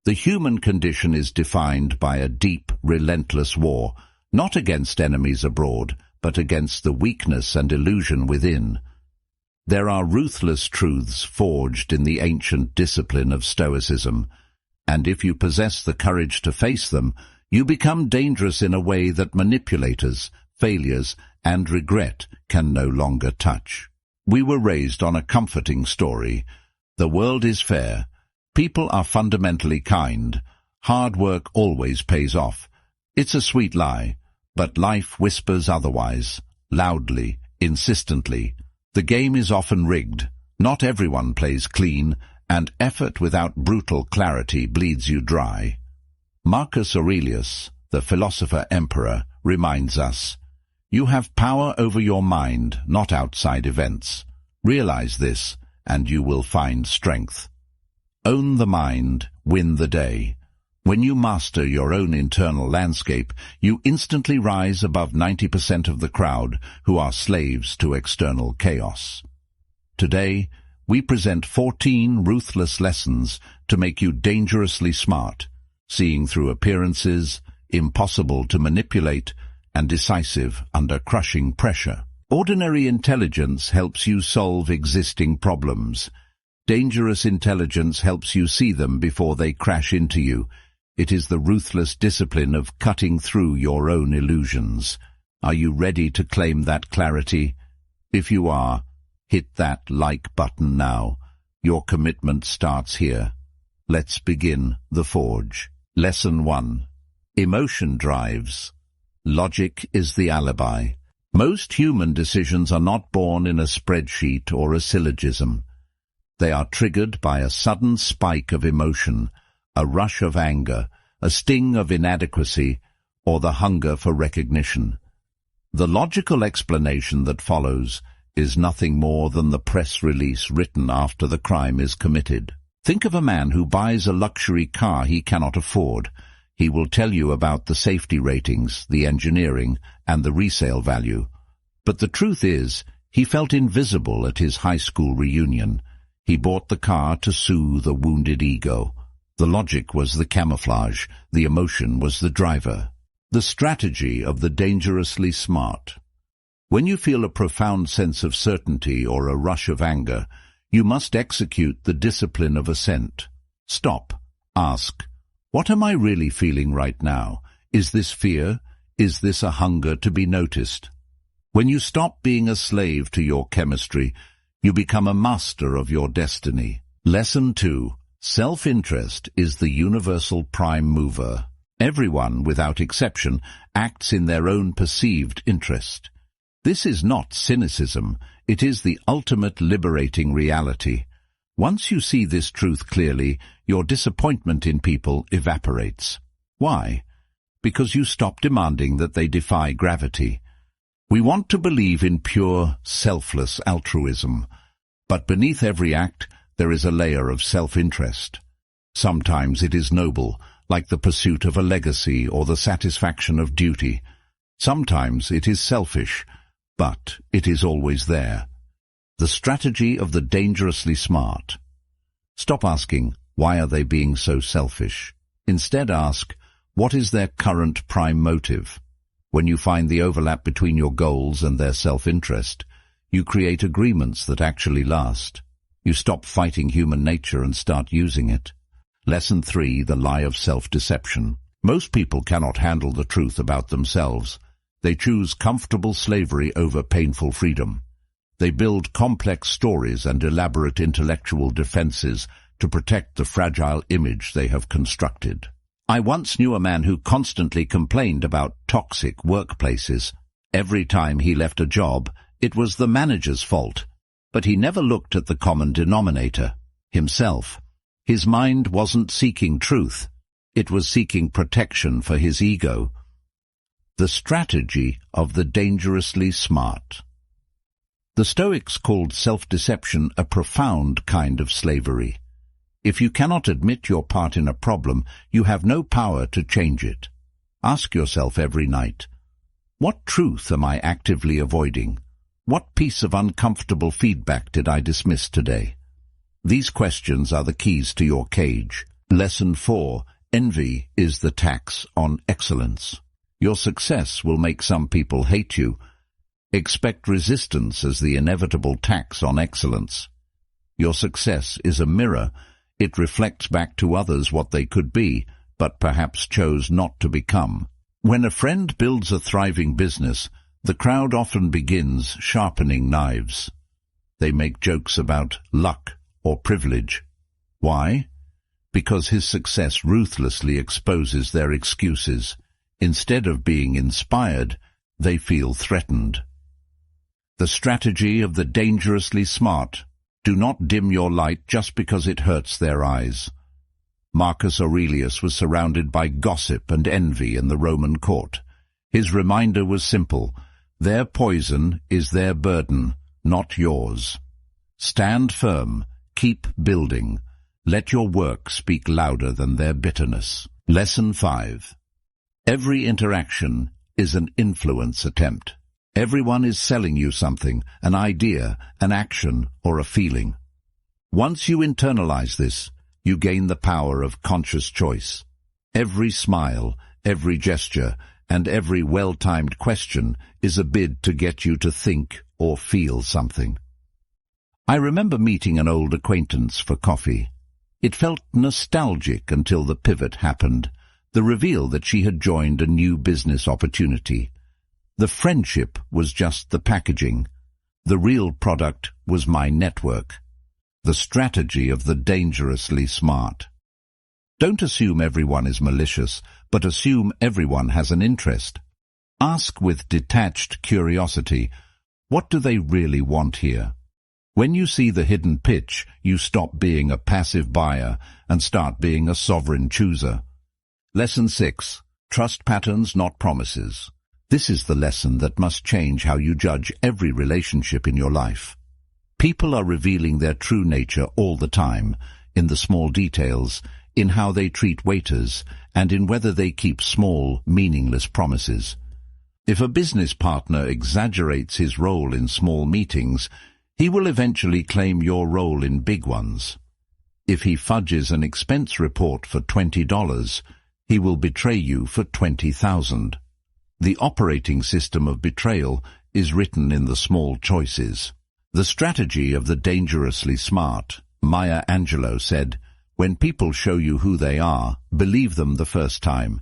The human condition is defined by a deep, relentless war, not against enemies abroad, but against the weakness and illusion within. There are ruthless truths forged in the ancient discipline of Stoicism, and if you possess the courage to face them, you become dangerous in a way that manipulators, failures, and regret can no longer touch. We were raised on a comforting story. The world is fair. People are fundamentally kind. Hard work always pays off. It's a sweet lie, but life whispers otherwise, loudly, insistently. The game is often rigged. Not everyone plays clean, and effort without brutal clarity bleeds you dry. Marcus Aurelius, the philosopher-emperor, reminds us, "You have power over your mind, not outside events. Realize this, and you will find strength." Own the mind, win the day. When you master your own internal landscape, you instantly rise above 90% of the crowd who are slaves to external chaos. Today, we present 14 ruthless lessons to make you dangerously smart, seeing through appearances, impossible to manipulate, and decisive under crushing pressure. Ordinary intelligence helps you solve existing problems. Dangerous intelligence helps you see them before they crash into you. It is the ruthless discipline of cutting through your own illusions. Are you ready to claim that clarity? If you are, hit that like button now. Your commitment starts here. Let's begin the forge. Lesson 1. Emotion drives. Logic is the alibi. Most human decisions are not born in a spreadsheet or a syllogism. They are triggered by a sudden spike of emotion, a rush of anger, a sting of inadequacy, or the hunger for recognition. The logical explanation that follows is nothing more than the press release written after the crime is committed. Think of a man who buys a luxury car he cannot afford. He will tell you about the safety ratings, the engineering, and the resale value. But the truth is, he felt invisible at his high school reunion. He bought the car to soothe a wounded ego. The logic was the camouflage, the emotion was the driver. The strategy of the dangerously smart. When you feel a profound sense of certainty or a rush of anger, you must execute the discipline of assent. Stop. Ask, what am I really feeling right now? Is this fear? Is this a hunger to be noticed? When you stop being a slave to your chemistry, you become a master of your destiny. Lesson 2. Self-interest is the universal prime mover. Everyone, without exception, acts in their own perceived interest. This is not cynicism, it is the ultimate liberating reality. Once you see this truth clearly, your disappointment in people evaporates. Why? Because you stop demanding that they defy gravity. We want to believe in pure, selfless altruism, but beneath every act there is a layer of self-interest. Sometimes it is noble, like the pursuit of a legacy or the satisfaction of duty. Sometimes it is selfish, but it is always there. The strategy of the dangerously smart. Stop asking, why are they being so selfish? Instead ask, what is their current prime motive? When you find the overlap between your goals and their self-interest, you create agreements that actually last. You stop fighting human nature and start using it. Lesson 3, the lie of self-deception. Most people cannot handle the truth about themselves. They choose comfortable slavery over painful freedom. They build complex stories and elaborate intellectual defenses to protect the fragile image they have constructed. I once knew a man who constantly complained about toxic workplaces. Every time he left a job, it was the manager's fault. But he never looked at the common denominator, himself. His mind wasn't seeking truth. It was seeking protection for his ego. The strategy of the dangerously smart. The Stoics called self-deception a profound kind of slavery. If you cannot admit your part in a problem, you have no power to change it. Ask yourself every night, what truth am I actively avoiding? What piece of uncomfortable feedback did I dismiss today? These questions are the keys to your cage. Lesson 4. Envy is the tax on excellence. Your success will make some people hate you. Expect resistance as the inevitable tax on excellence. Your success is a mirror. It reflects back to others what they could be, but perhaps chose not to become. When a friend builds a thriving business, the crowd often begins sharpening knives. They make jokes about luck or privilege. Why? Because his success ruthlessly exposes their excuses. Instead of being inspired, they feel threatened. The strategy of the dangerously smart. Do not dim your light just because it hurts their eyes. Marcus Aurelius was surrounded by gossip and envy in the Roman court. His reminder was simple: their poison is their burden, not yours. Stand firm, keep building. Let your work speak louder than their bitterness. Lesson 5. Every interaction is an influence attempt. Everyone is selling you something, an idea, an action, or a feeling. Once you internalize this, you gain the power of conscious choice. Every smile, every gesture, and every well-timed question is a bid to get you to think or feel something. I remember meeting an old acquaintance for coffee. It felt nostalgic until the pivot happened, the reveal that she had joined a new business opportunity. The friendship was just the packaging. The real product was my network. The strategy of the dangerously smart. Don't assume everyone is malicious, but assume everyone has an interest. Ask with detached curiosity, what do they really want here? When you see the hidden pitch, you stop being a passive buyer and start being a sovereign chooser. Lesson 6. Trust patterns, not promises. This is the lesson that must change how you judge every relationship in your life. People are revealing their true nature all the time, in the small details, in how they treat waiters, and in whether they keep small, meaningless promises. If a business partner exaggerates his role in small meetings, he will eventually claim your role in big ones. If he fudges an expense report for $20, he will betray you for $20,000. The operating system of betrayal is written in the small choices. The strategy of the dangerously smart. Maya Angelou said, "When people show you who they are, believe them the first time.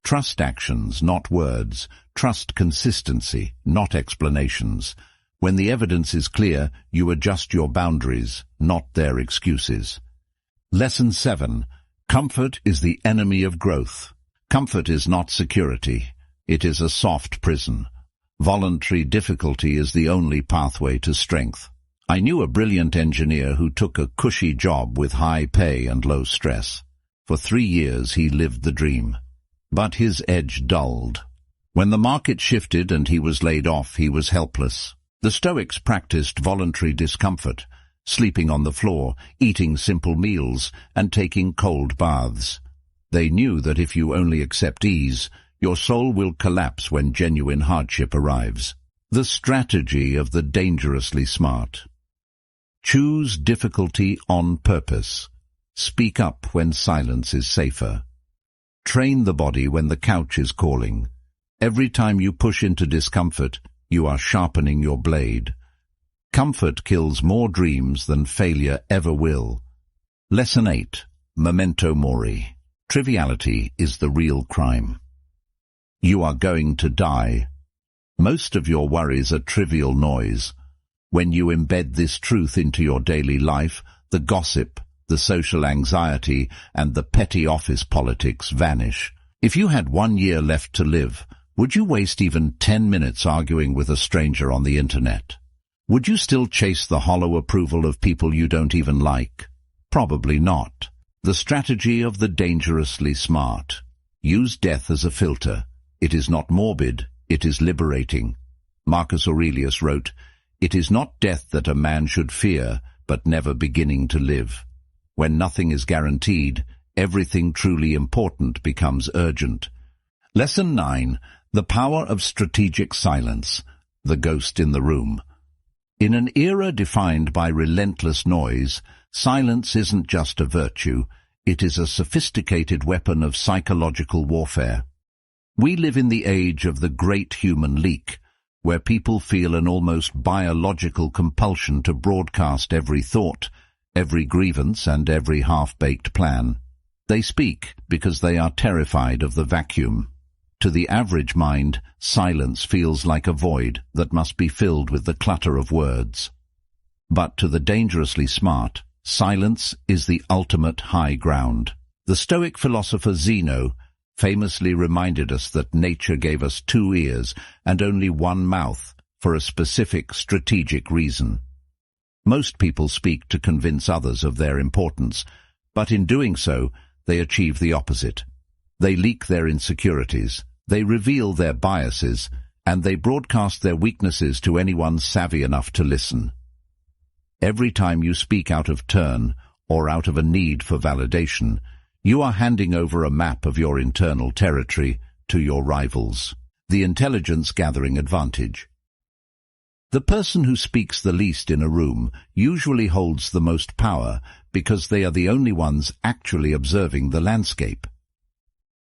Trust actions, not words. Trust consistency, not explanations. When the evidence is clear, you adjust your boundaries, not their excuses." Lesson 7. Comfort is the enemy of growth. Comfort is not security. It is a soft prison. Voluntary difficulty is the only pathway to strength. I knew a brilliant engineer who took a cushy job with high pay and low stress. For 3 years he lived the dream. But his edge dulled. When the market shifted and he was laid off, he was helpless. The Stoics practiced voluntary discomfort, sleeping on the floor, eating simple meals, and taking cold baths. They knew that if you only accept ease, your soul will collapse when genuine hardship arrives. The strategy of the dangerously smart. Choose difficulty on purpose. Speak up when silence is safer. Train the body when the couch is calling. Every time you push into discomfort, you are sharpening your blade. Comfort kills more dreams than failure ever will. Lesson 8. Memento mori. Triviality is the real crime. You are going to die. Most of your worries are trivial noise. When you embed this truth into your daily life, the gossip, the social anxiety, and the petty office politics vanish. If you had 1 year left to live, would you waste even 10 minutes arguing with a stranger on the internet? Would you still chase the hollow approval of people you don't even like? Probably not. The strategy of the dangerously smart. Use death as a filter. It is not morbid, it is liberating. Marcus Aurelius wrote, "It is not death that a man should fear, but never beginning to live." When nothing is guaranteed, everything truly important becomes urgent. Lesson 9. The power of strategic silence. The ghost in the room. In an era defined by relentless noise, silence isn't just a virtue, It is a sophisticated weapon of psychological warfare. We live in the age of the great human leak, where people feel an almost biological compulsion to broadcast every thought, every grievance, and every half-baked plan. They speak because they are terrified of the vacuum. To the average mind, silence feels like a void that must be filled with the clutter of words. But to the dangerously smart, silence is the ultimate high ground. The Stoic philosopher Zeno famously reminded us that nature gave us 2 ears and only 1 mouth for a specific strategic reason. Most people speak to convince others of their importance, but in doing so, they achieve the opposite. They leak their insecurities, they reveal their biases, and they broadcast their weaknesses to anyone savvy enough to listen. Every time you speak out of turn or out of a need for validation, you are handing over a map of your internal territory to your rivals, the intelligence-gathering advantage. The person who speaks the least in a room usually holds the most power because they are the only ones actually observing the landscape.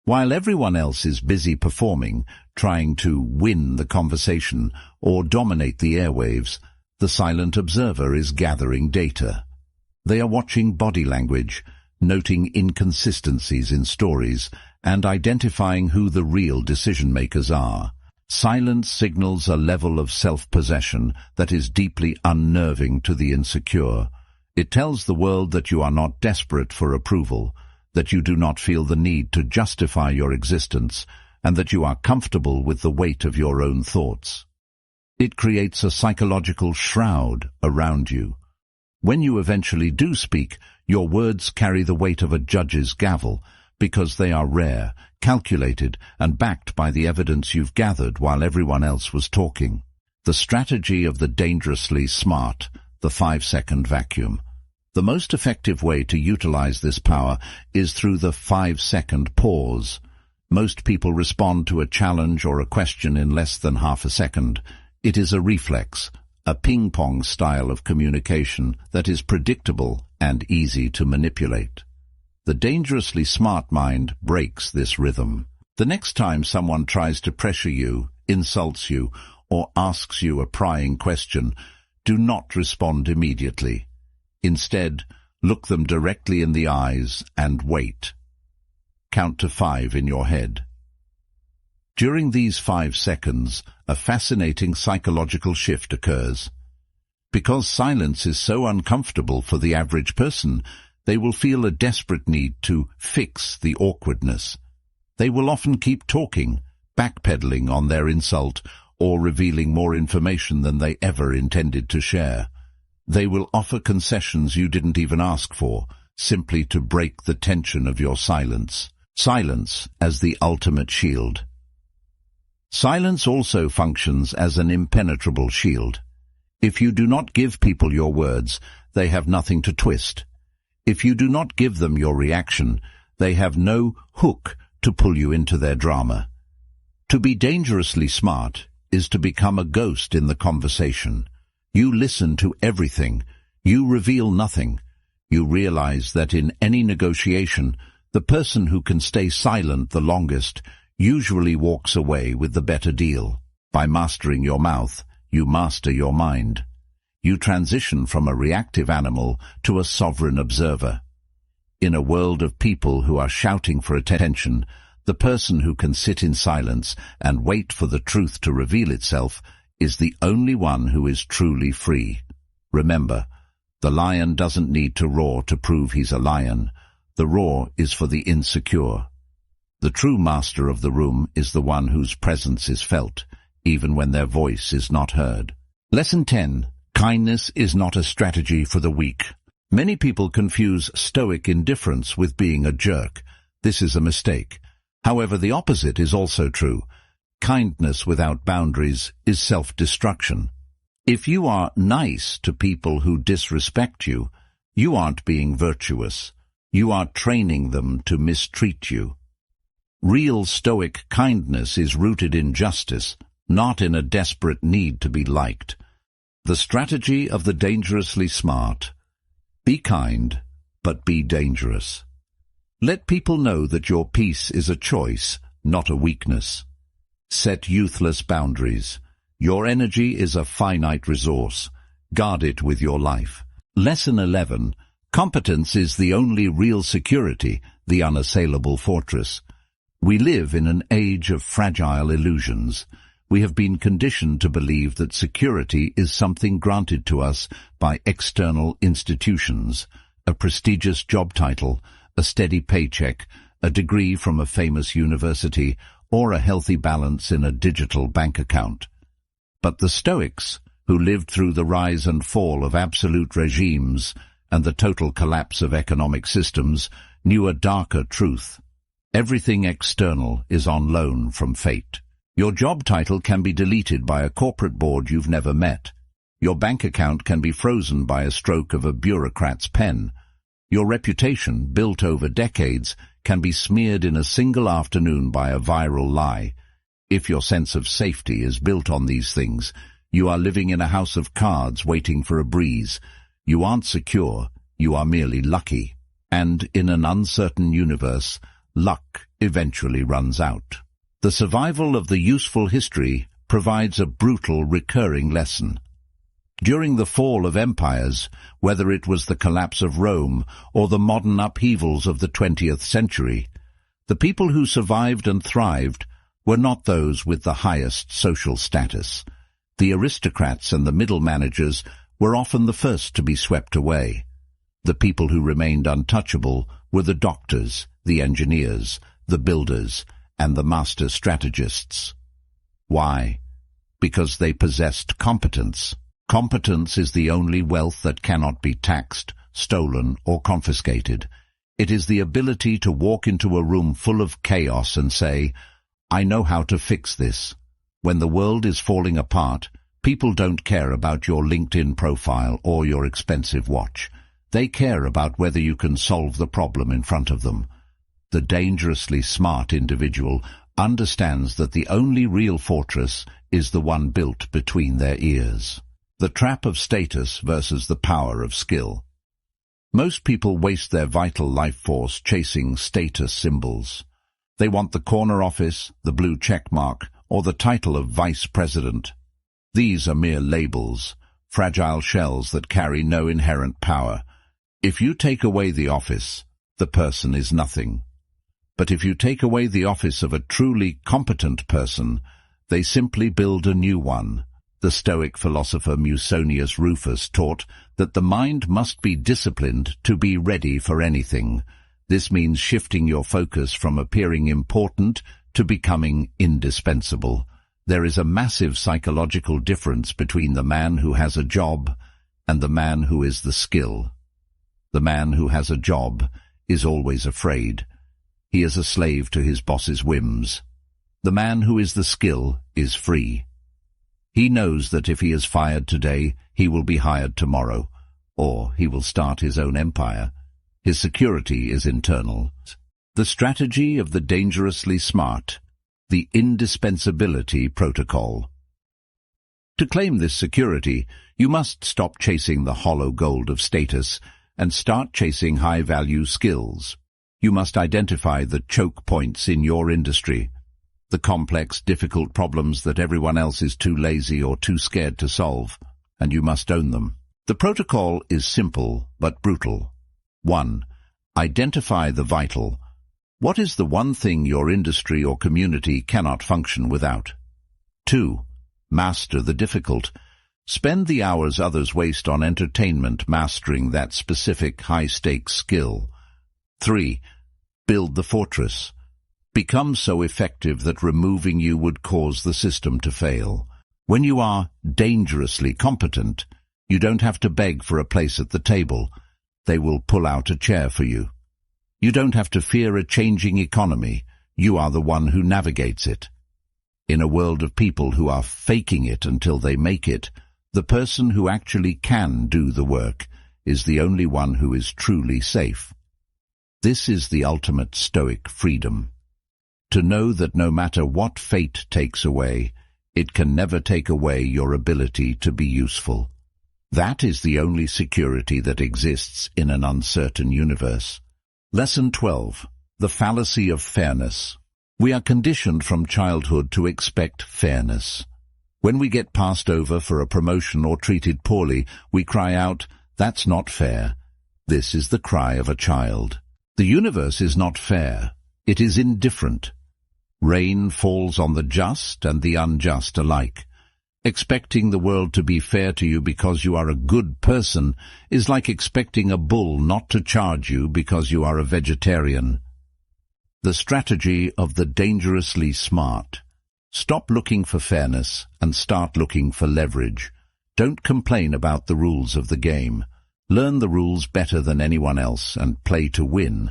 While everyone else is busy performing, trying to win the conversation or dominate the airwaves, the silent observer is gathering data. They are watching body language, noting inconsistencies in stories, and identifying who the real decision-makers are. Silence signals a level of self-possession that is deeply unnerving to the insecure. It tells the world that you are not desperate for approval, that you do not feel the need to justify your existence, and that you are comfortable with the weight of your own thoughts. It creates a psychological shroud around you. When you eventually do speak, your words carry the weight of a judge's gavel, because they are rare, calculated, and backed by the evidence you've gathered while everyone else was talking. The strategy of the dangerously smart, the 5-second vacuum. The most effective way to utilize this power is through the 5-second pause. Most people respond to a challenge or a question in less than half a second. It is a reflex, a ping-pong style of communication that is predictable and easy to manipulate. The dangerously smart mind breaks this rhythm. The next time someone tries to pressure you, insults you, or asks you a prying question, do not respond immediately. Instead, look them directly in the eyes and wait. Count to 5 in your head. During these 5 seconds, a fascinating psychological shift occurs. Because silence is so uncomfortable for the average person, they will feel a desperate need to fix the awkwardness. They will often keep talking, backpedaling on their insult, or revealing more information than they ever intended to share. They will offer concessions you didn't even ask for, simply to break the tension of your silence. Silence as the ultimate shield. Silence also functions as an impenetrable shield. If you do not give people your words, they have nothing to twist. If you do not give them your reaction, they have no hook to pull you into their drama. To be dangerously smart is to become a ghost in the conversation. You listen to everything. You reveal nothing. You realize that in any negotiation, the person who can stay silent the longest usually walks away with the better deal. By mastering your mouth, you master your mind. You transition from a reactive animal to a sovereign observer. In a world of people who are shouting for attention, the person who can sit in silence and wait for the truth to reveal itself is the only one who is truly free. Remember, the lion doesn't need to roar to prove he's a lion. The roar is for the insecure. The true master of the room is the one whose presence is felt, even when their voice is not heard. Lesson 10. Kindness is not a strategy for the weak. Many people confuse stoic indifference with being a jerk. This is a mistake. However, the opposite is also true. Kindness without boundaries is self-destruction. If you are nice to people who disrespect you, you aren't being virtuous. You are training them to mistreat you. Real stoic kindness is rooted in justice, not in a desperate need to be liked. The strategy of the dangerously smart. Be kind, but be dangerous. Let people know that your peace is a choice, not a weakness. Set ruthless boundaries. Your energy is a finite resource. Guard it with your life. Lesson 11. Competence is the only real security, the unassailable fortress. We live in an age of fragile illusions. We have been conditioned to believe that security is something granted to us by external institutions, a prestigious job title, a steady paycheck, a degree from a famous university, or a healthy balance in a digital bank account. But the Stoics, who lived through the rise and fall of absolute regimes and the total collapse of economic systems, knew a darker truth. Everything external is on loan from fate. Your job title can be deleted by a corporate board you've never met. Your bank account can be frozen by a stroke of a bureaucrat's pen. Your reputation, built over decades, can be smeared in a single afternoon by a viral lie. If your sense of safety is built on these things, you are living in a house of cards waiting for a breeze. You aren't secure, you are merely lucky. And in an uncertain universe, luck eventually runs out. The survival of the useful history provides a brutal recurring lesson. During the fall of empires, whether it was the collapse of Rome or the modern upheavals of the 20th century, the people who survived and thrived were not those with the highest social status. The aristocrats and the middle managers were often the first to be swept away. The people who remained untouchable were the doctors, the engineers, the builders, and the master strategists. Why? Because they possessed competence. Competence is the only wealth that cannot be taxed, stolen, or confiscated. It is the ability to walk into a room full of chaos and say, "I know how to fix this." When the world is falling apart, people don't care about your LinkedIn profile or your expensive watch. They care about whether you can solve the problem in front of them. The dangerously smart individual understands that the only real fortress is the one built between their ears. The trap of status versus the power of skill. Most people waste their vital life force chasing status symbols. They want the corner office, the blue check mark, or the title of vice president. These are mere labels, fragile shells that carry no inherent power. If you take away the office, the person is nothing. But if you take away the office of a truly competent person, they simply build a new one. The Stoic philosopher Musonius Rufus taught that the mind must be disciplined to be ready for anything. This means shifting your focus from appearing important to becoming indispensable. There is a massive psychological difference between the man who has a job and the man who is the skill. The man who has a job is always afraid. He is a slave to his boss's whims. The man who is the skill is free. He knows that if he is fired today, he will be hired tomorrow, or he will start his own empire. His security is internal. The strategy of the dangerously smart, the indispensability protocol. To claim this security, you must stop chasing the hollow gold of status and start chasing high-value skills. You must identify the choke points in your industry, the complex, difficult problems that everyone else is too lazy or too scared to solve, and you must own them. The protocol is simple but brutal. 1. Identify the vital. What is the one thing your industry or community cannot function without? 2. Master the difficult. Spend the hours others waste on entertainment mastering that specific high-stakes skill. 3. Build the fortress. Become so effective that removing you would cause the system to fail. When you are dangerously competent, you don't have to beg for a place at the table. They will pull out a chair for you. You don't have to fear a changing economy. You are the one who navigates it. In a world of people who are faking it until they make it, the person who actually can do the work is the only one who is truly safe. This is the ultimate Stoic freedom. To know that no matter what fate takes away, it can never take away your ability to be useful. That is the only security that exists in an uncertain universe. Lesson 12. The fallacy of fairness. We are conditioned from childhood to expect fairness. When we get passed over for a promotion or treated poorly, we cry out, "That's not fair." This is the cry of a child. The universe is not fair. It is indifferent. Rain falls on the just and the unjust alike. Expecting the world to be fair to you because you are a good person is like expecting a bull not to charge you because you are a vegetarian. The strategy of the dangerously smart. Stop looking for fairness and start looking for leverage. Don't complain about the rules of the game. Learn the rules better than anyone else and play to win.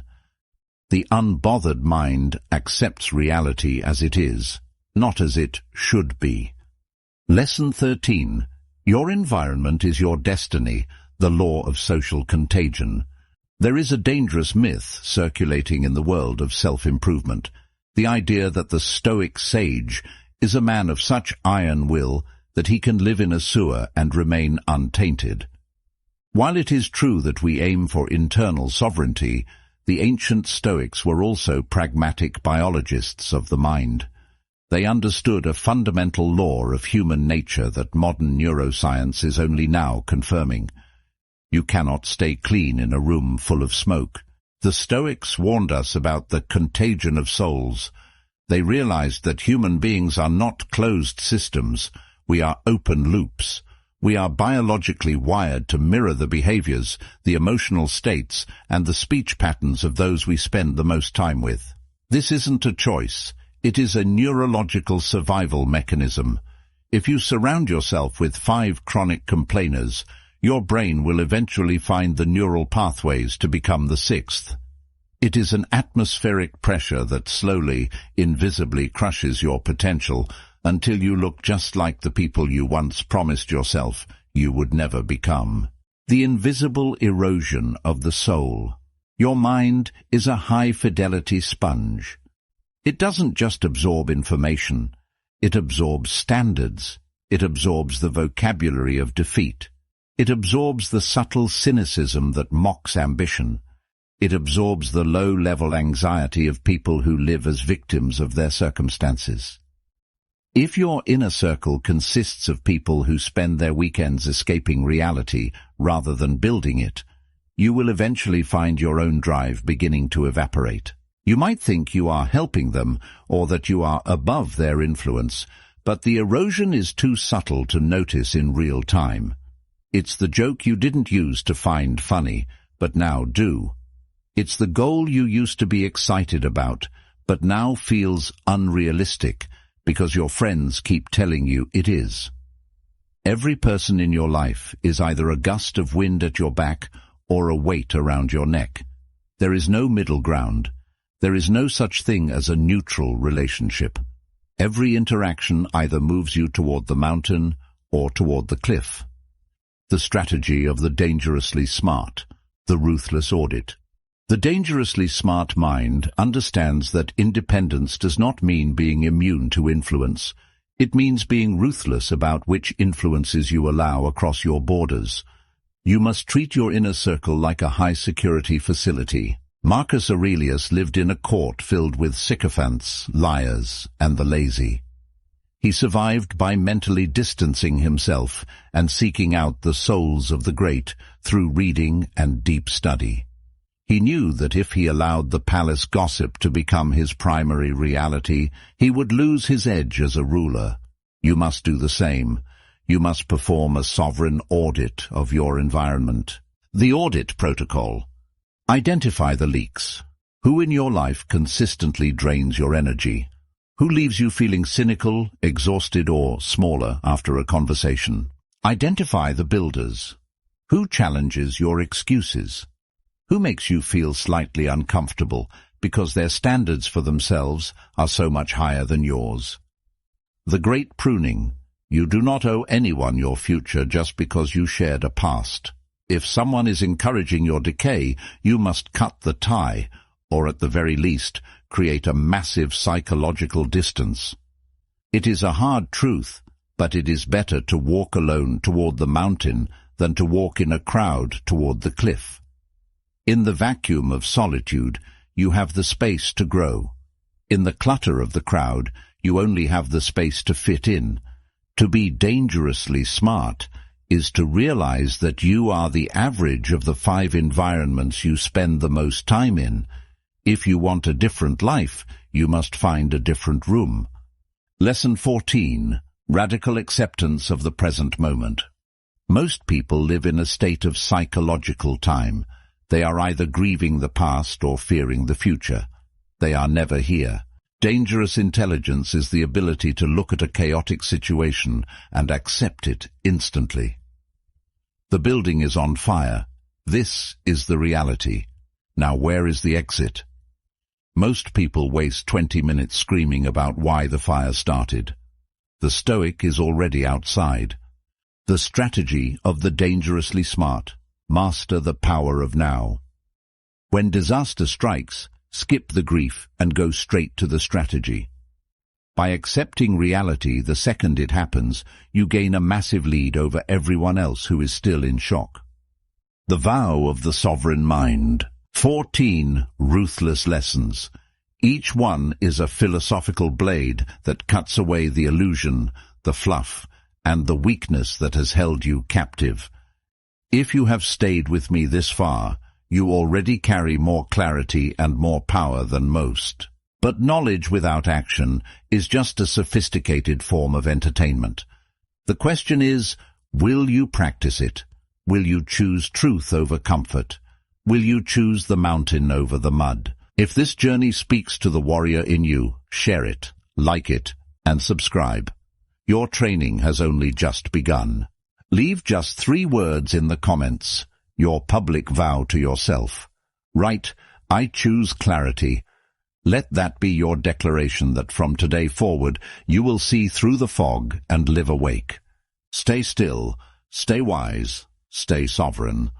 The unbothered mind accepts reality as it is, not as it should be. Lesson 13. Your environment is your destiny, the law of social contagion. There is a dangerous myth circulating in the world of self-improvement, the idea that the Stoic sage is a man of such iron will that he can live in a sewer and remain untainted. While it is true that we aim for internal sovereignty, the ancient Stoics were also pragmatic biologists of the mind. They understood a fundamental law of human nature that modern neuroscience is only now confirming. You cannot stay clean in a room full of smoke. The Stoics warned us about the contagion of souls. They realized that human beings are not closed systems. We are open loops. We are biologically wired to mirror the behaviors, the emotional states, and the speech patterns of those we spend the most time with. This isn't a choice. It is a neurological survival mechanism. If you surround yourself with 5 chronic complainers, your brain will eventually find the neural pathways to become the 6th. It is an atmospheric pressure that slowly, invisibly crushes your potential until you look just like the people you once promised yourself you would never become. The invisible erosion of the soul. Your mind is a high-fidelity sponge. It doesn't just absorb information. It absorbs standards. It absorbs the vocabulary of defeat. It absorbs the subtle cynicism that mocks ambition. It absorbs the low-level anxiety of people who live as victims of their circumstances. If your inner circle consists of people who spend their weekends escaping reality rather than building it, you will eventually find your own drive beginning to evaporate. You might think you are helping them or that you are above their influence, but the erosion is too subtle to notice in real time. It's the joke you didn't use to find funny, but now do. It's the goal you used to be excited about, but now feels unrealistic because your friends keep telling you it is. Every person in your life is either a gust of wind at your back or a weight around your neck. There is no middle ground. There is no such thing as a neutral relationship. Every interaction either moves you toward the mountain or toward the cliff. The strategy of the dangerously smart, the ruthless audit. The dangerously smart mind understands that independence does not mean being immune to influence. It means being ruthless about which influences you allow across your borders. You must treat your inner circle like a high-security facility. Marcus Aurelius lived in a court filled with sycophants, liars, and the lazy. He survived by mentally distancing himself and seeking out the souls of the great through reading and deep study. He knew that if he allowed the palace gossip to become his primary reality, he would lose his edge as a ruler. You must do the same. You must perform a sovereign audit of your environment. The audit protocol. Identify the leaks. Who in your life consistently drains your energy? Who leaves you feeling cynical, exhausted, or smaller after a conversation? Identify the builders. Who challenges your excuses? Who makes you feel slightly uncomfortable because their standards for themselves are so much higher than yours? The great pruning. You do not owe anyone your future just because you shared a past. If someone is encouraging your decay, you must cut the tie, or at the very least, create a massive psychological distance. It is a hard truth, but it is better to walk alone toward the mountain than to walk in a crowd toward the cliff. In the vacuum of solitude, you have the space to grow. In the clutter of the crowd, you only have the space to fit in. To be dangerously smart is to realize that you are the average of the 5 environments you spend the most time in. If you want a different life, you must find a different room. Lesson 14. Radical acceptance of the present moment. Most people live in a state of psychological time. They are either grieving the past or fearing the future. They are never here. Dangerous intelligence is the ability to look at a chaotic situation and accept it instantly. The building is on fire. This is the reality. Now where is the exit? Most people waste 20 minutes screaming about why the fire started. The Stoic is already outside. The strategy of the dangerously smart. Master the power of now. When disaster strikes, skip the grief and go straight to the strategy. By accepting reality the second it happens, you gain a massive lead over everyone else who is still in shock. The vow of the sovereign mind. 14 ruthless lessons. Each one is a philosophical blade that cuts away the illusion, the fluff, and the weakness that has held you captive. If you have stayed with me this far, you already carry more clarity and more power than most. But knowledge without action is just a sophisticated form of entertainment. The question is, will you practice it? Will you choose truth over comfort? Will you choose the mountain over the mud? If this journey speaks to the warrior in you, share it, like it, and subscribe. Your training has only just begun. Leave just 3 words in the comments, your public vow to yourself. Write, I choose clarity. Let that be your declaration that from today forward you will see through the fog and live awake. Stay still, stay wise, stay sovereign.